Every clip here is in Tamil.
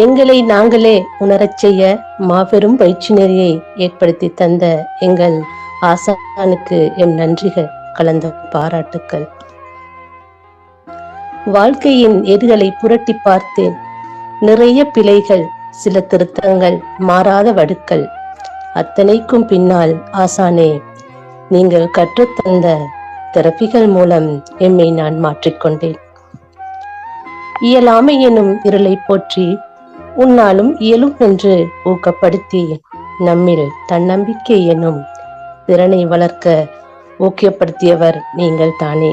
எங்களை நாங்களே உணரச் செய்ய மாபெரும் பயிற்சி நெறியை ஏற்படுத்தி தந்த எங்கள் ஆசானுக்கு எம் நன்றிகள் கலந்த பாராட்டுக்கள். வாழ்க்கையின் ஏடுகளை புரட்டி பார்த்தேன். நிறைய பிழைகள், சில திருத்தங்கள், மாறாத வடுக்கள். அத்தனைக்கும் பின்னால் ஆசானே, நீங்கள் கற்றுத்தந்த தெரபிகள் மூலம் எம்மை நான் மாற்றிக்கொண்டேன். இயலாமை எனும் இருளை போற்றி உன்னாலும் இயலும் என்று ஊக்கப்படுத்தி நம்மில் தன்னம்பிக்கை எனும் திறனை வளர்க்க ஊக்கப்படுத்தியவர் நீங்கள் தானே.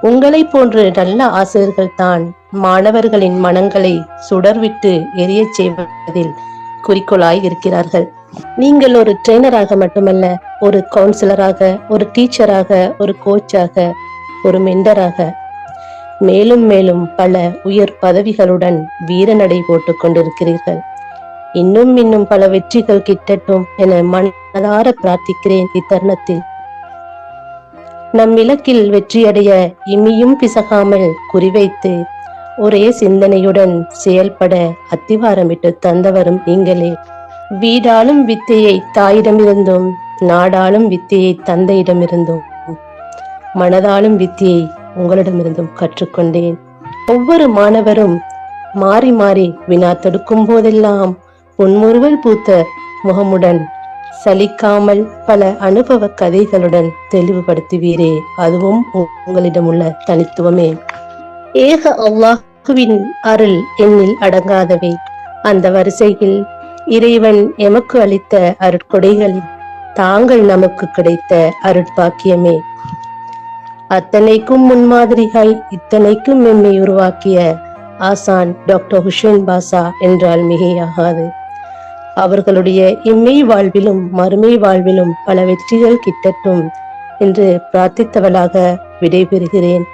உங்களை போன்ற நல்ல ஆசிரியர்கள் தான் மாணவர்களின் மனங்களை சுடர்விட்டு எரியச் செய்வதில் குறிக்கோளாய் இருக்கிறார்கள். நீங்கள் ஒரு ட்ரெயினராக மட்டுமல்ல, ஒரு கவுன்சிலராக, ஒரு டீச்சராக, ஒரு கோச்சாக, ஒரு மெண்டராக, மேலும் மேலும் பல உயர் பதவிகளுடன் வீரநடை போட்டுக் கொண்டிருக்கிறீர்கள். இன்னும் இன்னும் பல வெற்றிகள் கிட்டட்டும் என மனதார பிரார்த்திக்கிறேன். இத்தருணத்தில் நம் இலக்கில் வெற்றியடைய இம்மியும் பிசகாமல் குறிவைத்து ஒரே சிந்தனையுடன் செயல்பட அத்திவாரமிட்டு தந்தவரும் நீங்களே. வீடாளும் வித்தையை தாயிடமிருந்தும், நாடாளும் வித்தையை தந்தையிடமிருந்தும், மனதாளும் வித்தையை உங்களிடமிருந்தும் கற்றுக்கொண்டேன். ஒவ்வொரு மாணவரும் மாறி மாறி வினா தொடுக்கும் போதெல்லாம் புன்முறுவல் பூத்த முகமுடன் சலிக்காமல் பல அனுபவ கதைகளுடன் தெளிவுபடுத்துவீரே, அதுவும் உங்களிடம் உள்ள தனித்துவமே. ஏக அல்லாஹுவின் அருள் எண்ணில் அடங்காதவை. அந்த வரிசையில் இறைவன் எமக்கு அளித்த அருட்கொடைகளில் தாங்கள் நமக்கு கிடைத்த அருட்பாக்கியமே. அத்தனைக்கும் முன்மாதிரிகாய் இத்தனைக்கும் எம்மை உருவாக்கிய ஆசான் டாக்டர் ஹுசைன் பாஷா என்றால் மிகையாகாது. அவர்களுடைய இம்மை வாழ்விலும் மறுமை வாழ்விலும் பல வெற்றிகள் கிட்டட்டும் என்று பிரார்த்தித்தவளாக விடைபெறுகிறேன்.